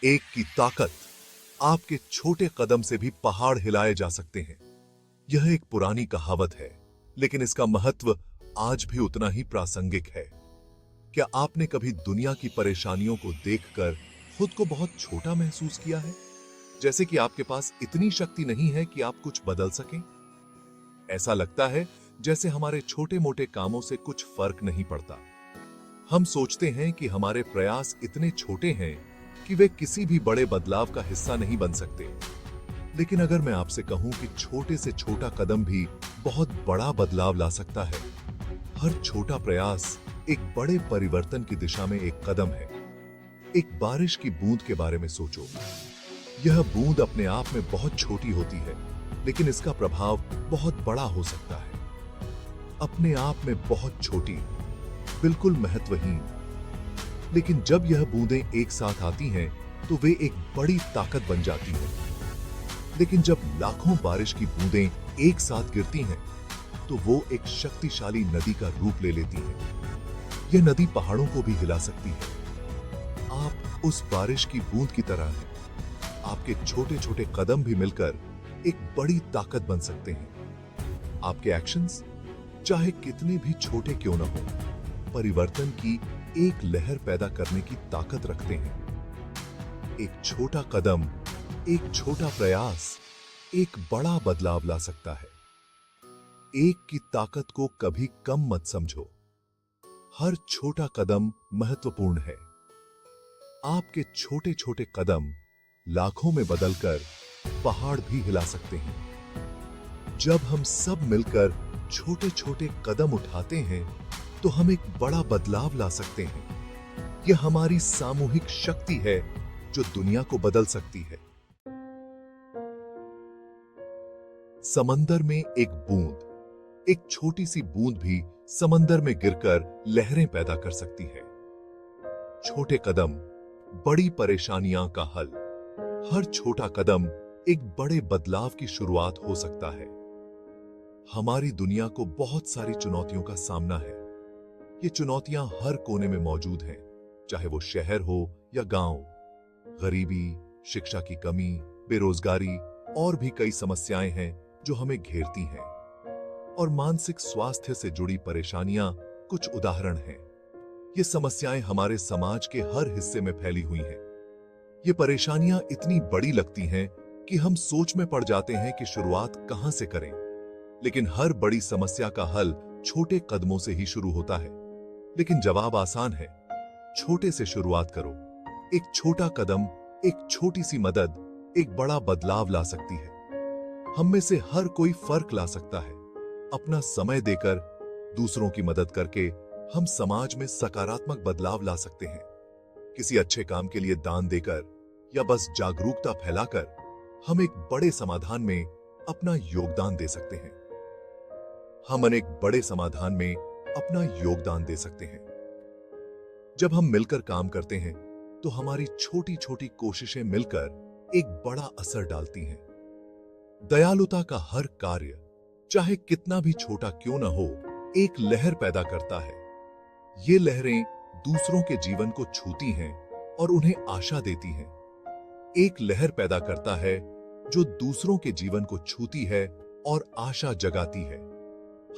एक की ताकत, आपके छोटे कदम से भी पहाड़ हिलाए जा सकते हैं। यह एक पुरानी कहावत है, लेकिन इसका महत्व आज भी उतना ही प्रासंगिक है। क्या आपने कभी दुनिया की परेशानियों को देखकर खुद को बहुत छोटा महसूस किया है? जैसे कि आपके पास इतनी शक्ति नहीं है कि आप कुछ बदल सकें? ऐसा लगता है जैसे हमारे छोटे मोटे कामों से कुछ फर्क नहीं पड़ता। हम सोचते हैं कि हमारे प्रयास इतने छोटे हैं कि वे किसी भी बड़े बदलाव का हिस्सा नहीं बन सकते। लेकिन अगर मैं आपसे कहूं कि छोटे से छोटा कदम भी बहुत बड़ा बदलाव ला सकता है। हर छोटा प्रयास एक बड़े परिवर्तन की दिशा में एक कदम है। एक बारिश की बूंद के बारे में सोचो। यह बूंद अपने आप में बहुत छोटी होती है, लेकिन इसका प्रभाव बहुत बड़ा हो सकता है। अपने आप में बहुत छोटी, बिल्कुल महत्वहीन, लेकिन जब यह बूंदें एक साथ आती हैं तो वे एक बड़ी ताकत बन जाती हैं। लेकिन जब लाखों बारिश की बूंदें एक साथ गिरती हैं तो वो एक शक्तिशाली नदी का रूप ले लेती हैं। यह नदी पहाड़ों को भी हिला सकती है। आप उस बारिश की बूंद की तरह हैं। आपके छोटे छोटे कदम भी मिलकर एक बड़ी ताकत बन सकते हैं। आपके एक्शंस चाहे कितने भी छोटे क्यों न हो, परिवर्तन की एक लहर पैदा करने की ताकत रखते हैं। एक छोटा कदम, एक छोटा प्रयास एक बड़ा बदलाव ला सकता है। एक की ताकत को कभी कम मत समझो। हर छोटा कदम महत्वपूर्ण है। आपके छोटे छोटे कदम लाखों में बदलकर पहाड़ भी हिला सकते हैं। जब हम सब मिलकर छोटे छोटे कदम उठाते हैं तो हम एक बड़ा बदलाव ला सकते हैं। यह हमारी सामूहिक शक्ति है जो दुनिया को बदल सकती है। समंदर में एक बूंद, एक छोटी सी बूंद भी समंदर में गिरकर लहरें पैदा कर सकती है। छोटे कदम, बड़ी परेशानियां का हल। हर छोटा कदम एक बड़े बदलाव की शुरुआत हो सकता है। हमारी दुनिया को बहुत सारी चुनौतियों का सामना है। ये चुनौतियां हर कोने में मौजूद हैं, चाहे वो शहर हो या गांव। गरीबी, शिक्षा की कमी, बेरोजगारी और भी कई समस्याएं हैं जो हमें घेरती हैं। और मानसिक स्वास्थ्य से जुड़ी परेशानियां कुछ उदाहरण हैं। ये समस्याएं हमारे समाज के हर हिस्से में फैली हुई हैं। ये परेशानियां इतनी बड़ी लगती हैं कि हम सोच में पड़ जाते हैं कि शुरुआत कहां से करें। लेकिन हर बड़ी समस्या का हल छोटे कदमों से ही शुरू होता है। लेकिन जवाब आसान है, छोटे से शुरुआत करो। एक छोटा कदम, एक छोटी सी मदद एक बड़ा बदलाव ला सकती है। हम में से हर कोई फर्क ला सकता है। अपना समय देकर, दूसरों की मदद करके हम समाज में सकारात्मक बदलाव ला सकते हैं। किसी अच्छे काम के लिए दान देकर या बस जागरूकता फैलाकर हम एक बड़े समाधान में अपना योगदान दे सकते हैं। हम अनेक बड़े समाधान में अपना योगदान दे सकते हैं। जब हम मिलकर काम करते हैं तो हमारी छोटी छोटी कोशिशें मिलकर एक बड़ा असर डालती हैं। दयालुता का हर कार्य, चाहे कितना भी छोटा क्यों न हो, एक लहर पैदा करता है। ये लहरें दूसरों के जीवन को छूती हैं और उन्हें आशा देती हैं। एक लहर पैदा करता है जो दूसरों के जीवन को छूती है और आशा जगाती है।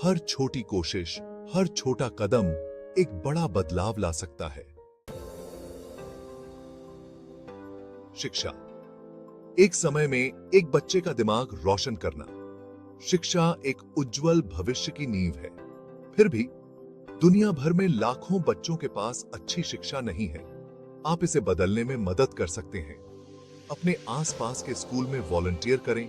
हर छोटी कोशिश, हर छोटा कदम एक बड़ा बदलाव ला सकता है। शिक्षा। एक समय में एक बच्चे का दिमाग रोशन करना। शिक्षा एक उज्जवल भविष्य की नींव है। फिर भी दुनिया भर में लाखों बच्चों के पास अच्छी शिक्षा नहीं है। आप इसे बदलने में मदद कर सकते हैं। अपने आसपास के स्कूल में वॉलंटियर करें।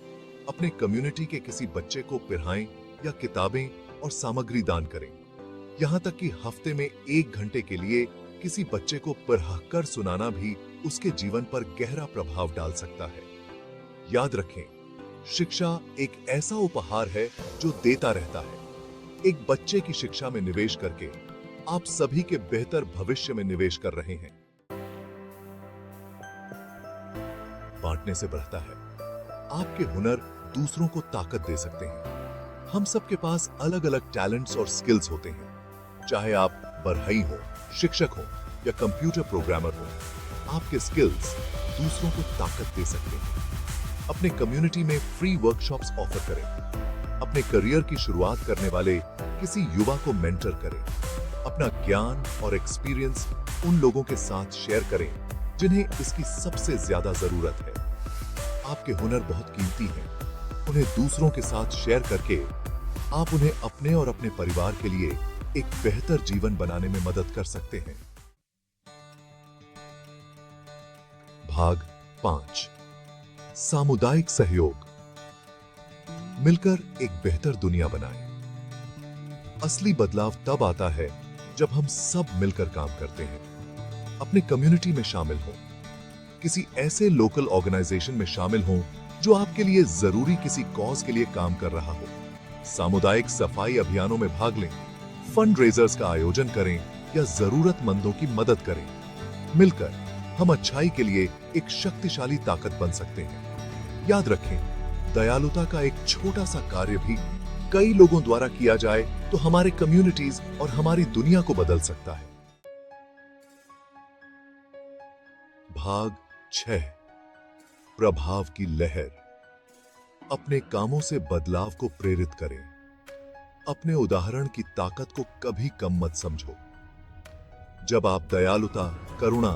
अपने कम्युनिटी के किसी बच्चे को पढ़ाएं या किताबें और सामग्री दान करें। यहां तक कि हफ्ते में 1 घंटे के लिए किसी बच्चे को पढ़ाकर सुनाना भी उसके जीवन पर गहरा प्रभाव डाल सकता है। याद रखें, शिक्षा एक ऐसा उपहार है जो देता रहता है। एक बच्चे की शिक्षा में निवेश करके आप सभी के बेहतर भविष्य में निवेश कर रहे हैं। बांटने से बढ़ता है। आपके हुनर दूसरों को ताकत दे सकते हैं। हम सबके पास अलग अलग टैलेंट्स और स्किल्स होते हैं। चाहे आप बढ़ई हो, शिक्षक हो या कंप्यूटर प्रोग्रामर हो, आपके स्किल्स दूसरों को ताकत दे सकते हैं। अपने कम्युनिटी में फ्री वर्कशॉप्स ऑफर करें। अपने करियर की शुरुआत करने वाले किसी युवा को मेंटर करें। अपना ज्ञान और एक्सपीरियंस उन लोगों के साथ शेयर करें जिन्हें इसकी सबसे ज्यादा जरूरत है। आपके हुनर बहुत कीमती हैं। उन्हें दूसरों के साथ शेयर करके आप उन्हें अपने और अपने परिवार के लिए एक बेहतर जीवन बनाने में मदद कर सकते हैं। भाग 5 सामुदायिक सहयोग। मिलकर एक बेहतर दुनिया बनाएं। असली बदलाव तब आता है जब हम सब मिलकर काम करते हैं। अपने कम्युनिटी में शामिल हों। किसी ऐसे लोकल ऑर्गेनाइजेशन में शामिल हों जो आपके लिए जरूरी किसी कॉज के लिए काम कर रहा हो। सामुदायिक सफाई अभियानों में भाग लें, फंड रेजर्स का आयोजन करें या जरूरतमंदों की मदद करें। मिलकर हम अच्छाई के लिए एक शक्तिशाली ताकत बन सकते हैं। याद रखें, दयालुता का एक छोटा सा कार्य भी कई लोगों द्वारा किया जाए तो हमारे कम्युनिटीज और हमारी दुनिया को बदल सकता है। भाग 6 प्रभाव की लहर। अपने कामों से बदलाव को प्रेरित करें। अपने उदाहरण की ताकत को कभी कम मत समझो। जब आप दयालुता, करुणा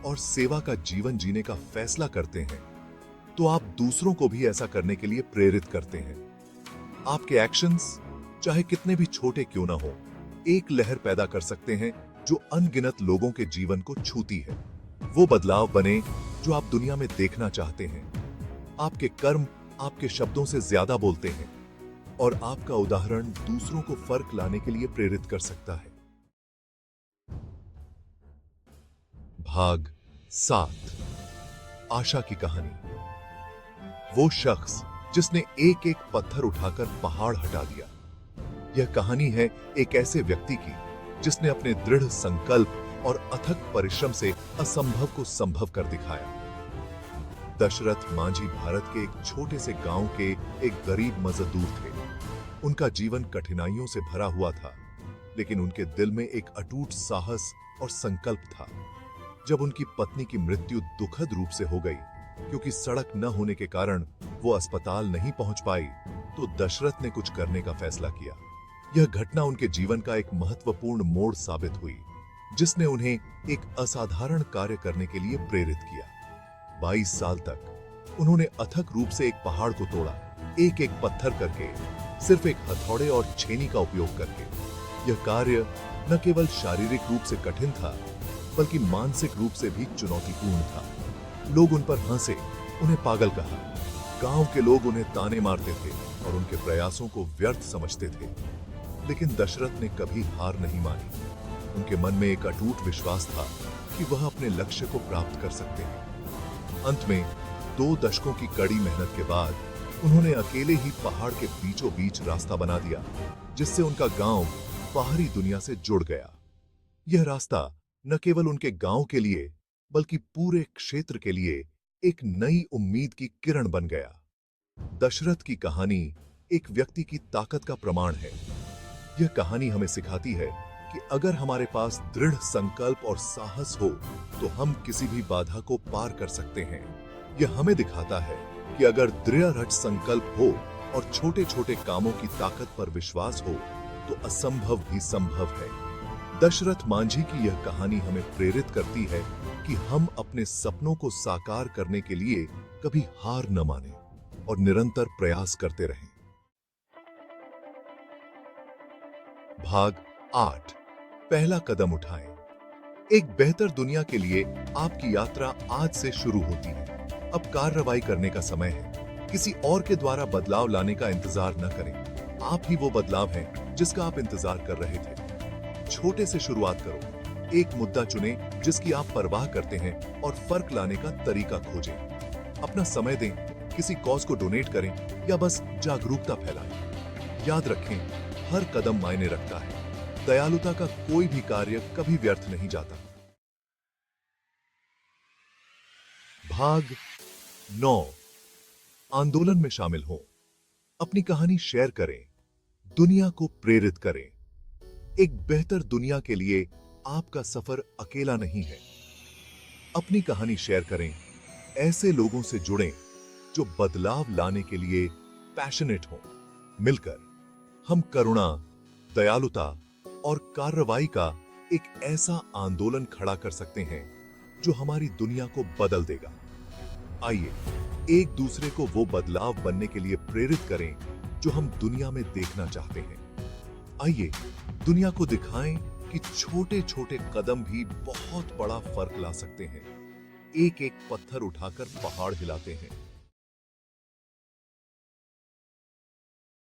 और सेवा का जीवन जीने का फैसला करते हैं तो आप दूसरों को भी ऐसा करने के लिए प्रेरित करते हैं। आपके एक्शंस चाहे कितने भी छोटे क्यों ना हो, एक लहर पैदा कर सकते हैं जो अनगिनत लोगों के जीवन को छूती है। वो बदलाव बने जो आप दुनिया में देखना चाहते हैं। आपके कर्म आपके शब्दों से ज्यादा बोलते हैं और आपका उदाहरण दूसरों को फर्क लाने के लिए प्रेरित कर सकता है। भाग 7 आशा की कहानी। वो शख्स जिसने एक एक पत्थर उठाकर पहाड़ हटा दिया। यह कहानी है एक ऐसे व्यक्ति की जिसने अपने दृढ़ संकल्प और अथक परिश्रम से असंभव को संभव कर दिखाया। दशरथ मांझी भारत के एक छोटे से गांव के एक गरीब मजदूर थे। उनका जीवन कठिनाइयों से भरा हुआ था, लेकिन उनके दिल में एक अटूट साहस और संकल्प था। जब उनकी पत्नी की मृत्यु दुखद रूप से हो गई क्योंकि सड़क न होने के कारण वो अस्पताल नहीं पहुंच पाई, तो दशरथ ने कुछ करने का फैसला किया। यह घटना उनके जीवन का एक महत्वपूर्ण मोड़ साबित हुई, जिसने उन्हें एक असाधारण कार्य करने के लिए प्रेरित किया। 22 साल तक उन्होंने अथक रूप से एक पहाड़ को तोड़ा, एक एक पत्थर करके, सिर्फ एक हथौड़े और छेनी का उपयोग करके। यह कार्य न केवल शारीरिक रूप से कठिन था, बल्कि मानसिक रूप से भी चुनौतीपूर्ण था। लोग उन पर हंसे, उन्हें पागल कहा। गांव के लोग उन्हें ताने मारते थे और उनके प्रयासों को व्यर्थ समझते थे। लेकिन दशरथ ने कभी हार नहीं मानी। उनके मन में एक अटूट विश्वास था कि वह अपने लक्ष्य को प्राप्त कर सकते हैं। अंत में 2 दशकों की कड़ी मेहनत के बाद उन्होंने अकेले ही पहाड़ के बीचों बीच रास्ता बना दिया, जिससे उनका गांव बाहरी दुनिया से जुड़ गया। यह रास्ता न केवल उनके गांव के लिए, बल्कि पूरे क्षेत्र के लिए एक नई उम्मीद की किरण बन गया। दशरथ की कहानी एक व्यक्ति की ताकत का प्रमाण है। यह कहानी हमें सिखाती है कि अगर हमारे पास दृढ़ संकल्प और साहस हो तो हम किसी भी बाधा को पार कर सकते हैं। यह हमें दिखाता है कि अगर दृढ़ संकल्प हो और छोटे छोटे कामों की ताकत पर विश्वास हो तो असंभव भी संभव है। दशरथ मांझी की यह कहानी हमें प्रेरित करती है कि हम अपने सपनों को साकार करने के लिए कभी हार न मानें और निरंतर प्रयास करते रहें। भाग 8 पहला कदम उठाएं। एक बेहतर दुनिया के लिए आपकी यात्रा आज से शुरू होती है। अब कार्रवाई करने का समय है। किसी और के द्वारा बदलाव लाने का इंतजार न करें। आप ही वो बदलाव हैं जिसका आप इंतजार कर रहे थे। छोटे से शुरुआत करो। एक मुद्दा चुनें जिसकी आप परवाह करते हैं और फर्क लाने का तरीका खोजें। अपना समय दें, किसी कॉज को डोनेट करें या बस जागरूकता फैलाएं। याद रखें, हर कदम मायने रखता है। दयालुता का कोई भी कार्य कभी व्यर्थ नहीं जाता। भाग 9 आंदोलन में शामिल हों। अपनी कहानी शेयर करें, दुनिया को प्रेरित करें। एक बेहतर दुनिया के लिए आपका सफर अकेला नहीं है। अपनी कहानी शेयर करें, ऐसे लोगों से जुड़ें जो बदलाव लाने के लिए पैशनेट हों। मिलकर हम करुणा, दयालुता और कार्रवाई का एक ऐसा आंदोलन खड़ा कर सकते हैं जो हमारी दुनिया को बदल देगा। आइए एक दूसरे को वो बदलाव बनने के लिए प्रेरित करें जो हम दुनिया में देखना चाहते हैं। आइए दुनिया को दिखाएं कि छोटे छोटे कदम भी बहुत बड़ा फर्क ला सकते हैं। एक एक पत्थर उठाकर पहाड़ हिलाते हैं।